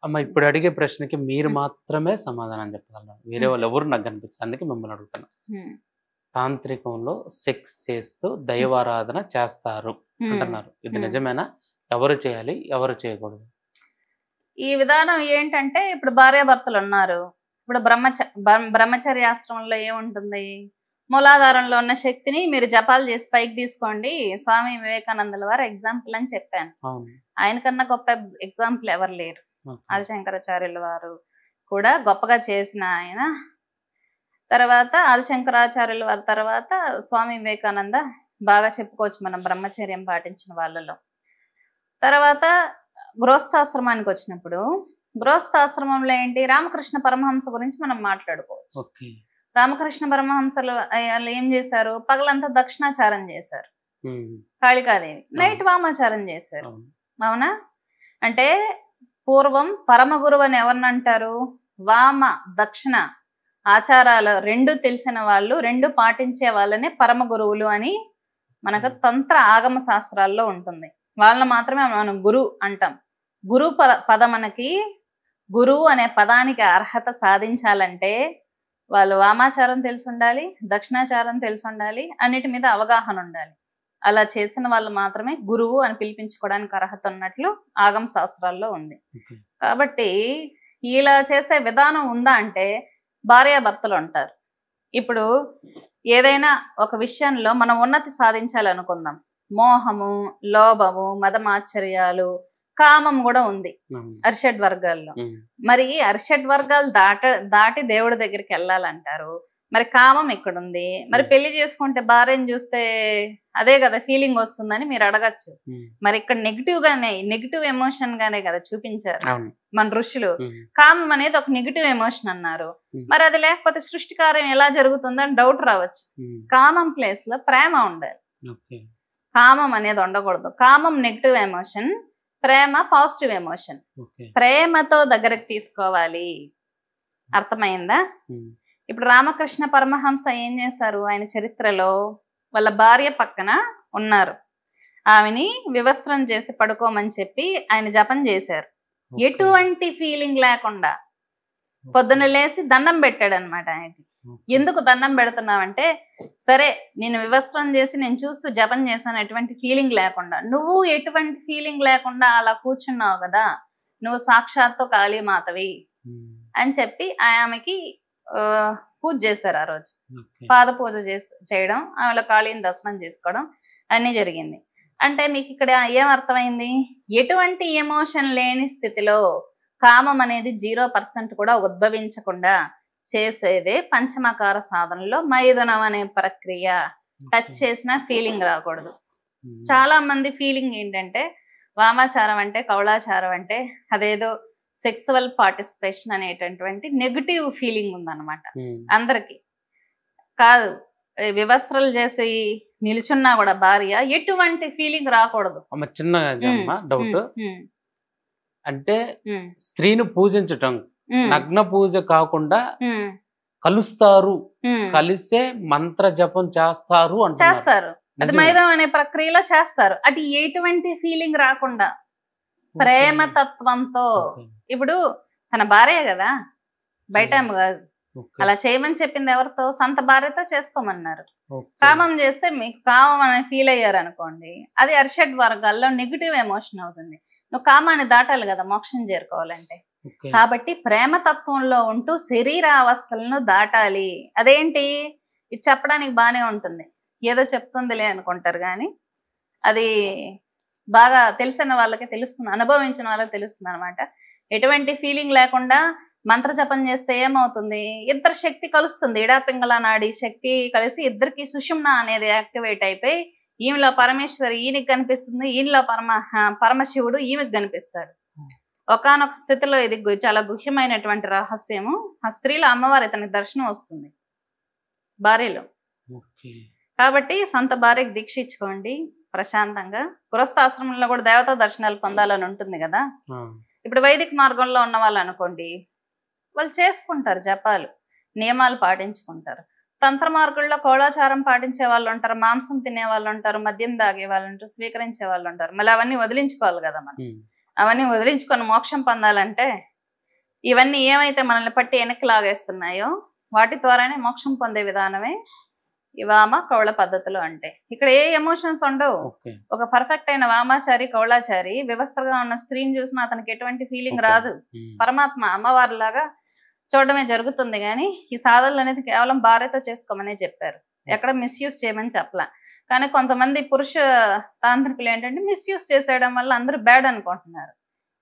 అమ్మ ఇప్పుడు అడిగే ప్రశ్నకి మీరు మాత్రమే సమాధానం చెప్పగలరు. వేరే వాళ్ళు ఎవరు నాకు కనిపించరు. అందుకే మిమ్మల్ని అడుగుతున్నా. తాంత్రికంలో సెక్స్ చేస్తూ దైవారాధన చేస్తారు అంటున్నారు. ఇది నిజమేనా? ఎవరు చేయాలి, ఎవరు చేయకూడదు? ఈ విధానం ఏంటంటే ఇప్పుడు భార్యాభర్తలు ఉన్నారు. ఇప్పుడు బ్రహ్మచర్యాశ్రమంలో ఏముంటుంది? మూలాధారంలో ఉన్న శక్తిని మీరు జపాలు చేసి పైకి తీసుకోండి. స్వామి వివేకానందుల వారు ఎగ్జాంపుల్ అని చెప్పాను. ఆయన కన్నా గొప్ప ఎగ్జాంపుల్ ఎవరు లేరు. ఆదిశంకరాచార్యుల వారు కూడా గొప్పగా చేసిన ఆయన. తర్వాత ఆదిశంకరాచార్యుల వారి తర్వాత స్వామి వివేకానంద బాగా చెప్పుకోవచ్చు మనం బ్రహ్మచర్యం పాటించిన వాళ్ళలో. తర్వాత గృహస్థాశ్రమానికి వచ్చినప్పుడు గృహస్థాశ్రమంలో ఏంటి, రామకృష్ణ పరమహంస గురించి మనం మాట్లాడుకోవచ్చు. రామకృష్ణ పరమహంసలు ఏం చేశారు? పగలంతా దక్షిణాచారం చేశారు, కాళికాదేవి. నైట్ వామాచారం చేశారు. అవునా? అంటే పూర్వం పరమ గురువు అని ఎవరిని అంటారు? వామ దక్షిణ ఆచారాలు రెండు తెలిసిన వాళ్ళు, రెండు పాటించే వాళ్ళనే పరమ గురువులు అని మనకు తంత్ర ఆగమ శాస్త్రాల్లో ఉంటుంది. వాళ్ళని మాత్రమే మనం గురు అంటాం. గురు పదమనకి గురువు అనే పదానికి అర్హత సాధించాలంటే వాళ్ళు వామాచారం తెలిసి ఉండాలి, దక్షిణాచారం తెలిసి ఉండాలి, అన్నిటి మీద అవగాహన ఉండాలి. అలా చేసిన వాళ్ళు మాత్రమే గురువు అని పిలిపించుకోవడానికి అర్హత ఉన్నట్లు ఆగమ శాస్త్రాల్లో ఉంది. కాబట్టి ఇలా చేసే విధానం ఉందా అంటే భార్యాభర్తలు ఉంటారు. ఇప్పుడు ఏదైనా ఒక విషయంలో మనం ఉన్నతి సాధించాలనుకుందాం. మోహము, లోభము, మదమాశ్చర్యాలు, కామం కూడా ఉంది అరిషడ్ వర్గాల్లో. మరి అరిషడ్ వర్గాలు దాటి దేవుడి దగ్గరికి వెళ్ళాలంటారు. మరి కామం ఇక్కడ ఉంది. మరి పెళ్లి చేసుకుంటే భార్యను చూస్తే అదే కదా ఫీలింగ్ వస్తుందని మీరు అడగచ్చు. మరి ఇక్కడ నెగిటివ్ ఎమోషన్ గానే కదా చూపించారు మన ఋషులు. కామం అనేది ఒక నెగిటివ్ ఎమోషన్ అన్నారు. మరి అది లేకపోతే సృష్టి కార్యం ఎలా జరుగుతుందని డౌట్ రావచ్చు. కామం ప్లేస్ లో ప్రేమ ఉండాలి. కామం అనేది ఉండకూడదు. కామం నెగిటివ్ ఎమోషన్, ప్రేమ పాజిటివ్ ఎమోషన్. ప్రేమతో దగ్గరకు తీసుకోవాలి. అర్థమైందా? ఇప్పుడు రామకృష్ణ పరమహంస ఏం చేశారు? ఆయన చరిత్రలో వాళ్ళ భార్య పక్కన ఉన్నారు. ఆమెని వివస్త్రం చేసి పడుకోమని చెప్పి ఆయన జపం చేశారు. ఎటువంటి ఫీలింగ్ లేకుండా పొద్దున లేసి దండం పెట్టాడు అనమాట ఆయనకి. ఎందుకు దండం పెడుతున్నావంటే, సరే నేను వివస్త్రం చేసి నేను చూస్తూ జపం చేశాను ఎటువంటి ఫీలింగ్ లేకుండా. నువ్వు ఎటువంటి ఫీలింగ్ లేకుండా అలా కూర్చున్నావు కదా, నువ్వు సాక్షాత్తు కాళీమాతవి అని చెప్పి ఆమెకి పూజ చేశారు. ఆ రోజు పాద పూజ చేయడం, ఆమెలో కాళీని దర్శనం చేసుకోవడం అన్నీ జరిగింది. అంటే మీకు ఇక్కడ ఏం అర్థమైంది? ఎటువంటి ఎమోషన్ లేని స్థితిలో కామం అనేది 0% కూడా ఉద్భవించకుండా చేసేదే పంచమకార సాధనలో మైథునం అనే ప్రక్రియ. టచ్ చేసిన ఫీలింగ్ రాకూడదు. చాలా మంది ఫీలింగ్ ఏంటంటే వామాచారం అంటే, కౌళాచారం అంటే అదేదో సెక్సువల్ పార్టిసిపేషన్ అనేటటువంటి నెగిటివ్ ఫీలింగ్ ఉందన్నమాట అందరికి. కాదు, వివస్త్రలు చేసి నిల్చున్నా కూడా భార్య ఎటువంటి ఫీలింగ్ రాకూడదు. చిన్నగా డౌట్ అంటే స్త్రీని పూజించటం నగ్న పూజ కాకుండా కలుస్తారు, కలిసే మంత్ర జపం చేస్తారు. అది మైథునం అనే ప్రక్రియలో చేస్తారు. అటు ఎటువంటి ఫీలింగ్ రాకుండా ప్రేమ తత్వంతో. ఇప్పుడు తన భార్య కదా, బయట కాదు. అలా చేయమని చెప్పింది ఎవరితో? సొంత భార్యతో చేసుకోమన్నారు. కామం చేస్తే మీకు కామం అని ఫీల్ అయ్యారు అనుకోండి, అది అరిషడ్ వర్గాల్లో నెగిటివ్ ఎమోషన్ అవుతుంది. నువ్వు కామాన్ని దాటాలి కదా మోక్షం చేరుకోవాలంటే. కాబట్టి ప్రేమతత్వంలో ఉంటూ శరీర అవస్థలను దాటాలి. అదేంటి, ఇది చెప్పడానికి బానే ఉంటుంది, ఏదో చెప్తుందిలే అనుకుంటారు, కానీ అది బాగా తెలిసిన వాళ్ళకి తెలుస్తుంది, అనుభవించిన వాళ్ళకి తెలుస్తుంది అనమాట. ఎటువంటి ఫీలింగ్ లేకుండా మంత్రజపం చేస్తే ఏమవుతుంది? ఇద్దరు శక్తి కలుస్తుంది. ఇడాపింగళ నాడి శక్తి కలిసి ఇద్దరికి సుషుమ్న అనేది యాక్టివేట్ అయిపోయి ఈమెలో పరమేశ్వరి ఈయనకి కనిపిస్తుంది, ఈయనలో పరమశివుడు ఈమెకి కనిపిస్తాడు. ఒకానొక స్థితిలో ఇది చాలా గుహ్యమైనటువంటి రహస్యము. ఆ స్త్రీలో అమ్మవారి ఇతనికి దర్శనం వస్తుంది భార్యలో. కాబట్టి సొంత భార్యకి దీక్ష ఇచ్చుకోండి ప్రశాంతంగా. గృహస్థాశ్రమంలో కూడా దేవతా దర్శనాలు పొందాలని ఉంటుంది కదా. ఇప్పుడు వైదిక మార్గంలో ఉన్న వాళ్ళు అనుకోండి, వాళ్ళు చేసుకుంటారు జపాలు, నియమాలు పాటించుకుంటారు. తంత్ర మార్గంలో కౌళాచారం పాటించే వాళ్ళు ఉంటారు, మాంసం తినే వాళ్ళు ఉంటారు, మద్యం తాగే వాళ్ళు ఉంటారు, స్వీకరించే వాళ్ళు ఉంటారు. మళ్ళీ అవన్నీ వదిలించుకోవాలి కదా మనం. అవన్నీ వదిలించుకొని మోక్షం పొందాలంటే ఇవన్నీ ఏమైతే మనల్ని పట్టి వెనక్కి లాగేస్తున్నాయో వాటి ద్వారానే మోక్షం పొందే విధానమే ఈ వామ కౌళ పద్ధతులు అంటే. ఇక్కడ ఏ ఎమోషన్స్ ఉండవు. ఓకే ఒక పర్ఫెక్ట్ అయిన వామాచారి కౌళాచారి వ్యవస్థగా ఉన్న స్త్రీని చూసినా అతనికి ఎటువంటి ఫీలింగ్ రాదు. పరమాత్మ అమ్మవారిలాగా చూడడమే జరుగుతుంది. కానీ ఈ సాధనలు అనేది కేవలం భార్యతో చేసుకోమనే చెప్పారు, ఎక్కడ మిస్యూజ్ చేయమని చెప్పలా. కానీ కొంతమంది పురుష తాంత్రికులు ఏంటంటే మిస్యూజ్ చేసేయడం వల్ల అందరూ బ్యాడ్ అనుకుంటున్నారు.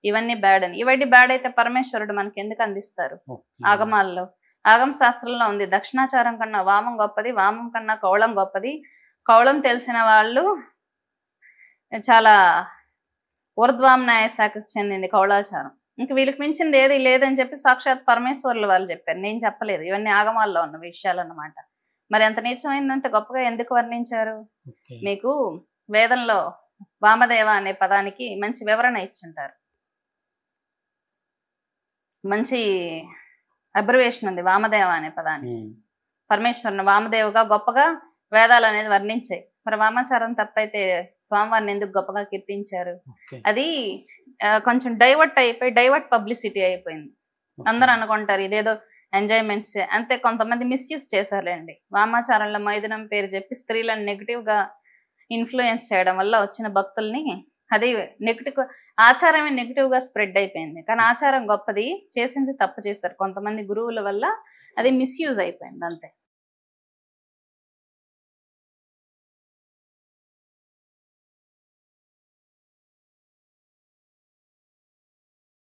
ఇవన్నీ బ్యాడ్ అని. ఇవన్నీ బ్యాడ్ అయితే పరమేశ్వరుడు మనకి ఎందుకు అందిస్తారు? ఆగమాల్లో, ఆగమ శాస్త్రంలో ఉంది, దక్షిణాచారం కన్నా వామం గొప్పది, వామం కన్నా కౌళం గొప్పది. కౌళం తెలిసిన వాళ్ళు చాలా ఊర్ధ్వామ్నాయ శాఖకు చెందింది కౌళాచారం. ఇంక వీళ్ళకి మించింది ఏది లేదని చెప్పి సాక్షాత్ పరమేశ్వరులు వాళ్ళు చెప్పారు, నేను చెప్పలేదు. ఇవన్నీ ఆగమాల్లో ఉన్న విషయాలు అన్నమాట. మరి అంత నీచమైందంత గొప్పగా ఎందుకు వర్ణించారు? మీకు వేదంలో వామదేవ అనే పదానికి మంచి వివరణ ఇచ్చుంటారు, మంచి అబ్రివేషన్ ఉంది వామదేవ అనే పదానికి. పరమేశ్వరుని వామదేవుగా గొప్పగా వేదాలు అనేది వర్ణించాయి. మరి వామాచారం తప్పైతే స్వామివారిని ఎందుకు గొప్పగా కీర్తించారు? అది కొంచెం డైవర్ట్ అయిపోయి డైవర్ట్ పబ్లిసిటీ అయిపోయింది. అందరూ అనుకుంటారు ఇదేదో ఎంజాయ్మెంట్స్ అంతే. కొంతమంది మిస్యూజ్ చేశారులేండి. వామాచారంలో మైథునం పేరు చెప్పి స్త్రీలను నెగిటివ్ గా ఇన్ఫ్లుయెన్స్ చేయడం వల్ల వచ్చిన భక్తుల్ని, అది నెగిటివ్ ఆచారమే నెగిటివ్ గా స్ప్రెడ్ అయిపోయింది. కానీ ఆచారం గొప్పది, చేసింది తప్పు చేశారు కొంతమంది గురువుల వల్ల, అది మిస్యూజ్ అయిపోయింది అంతే.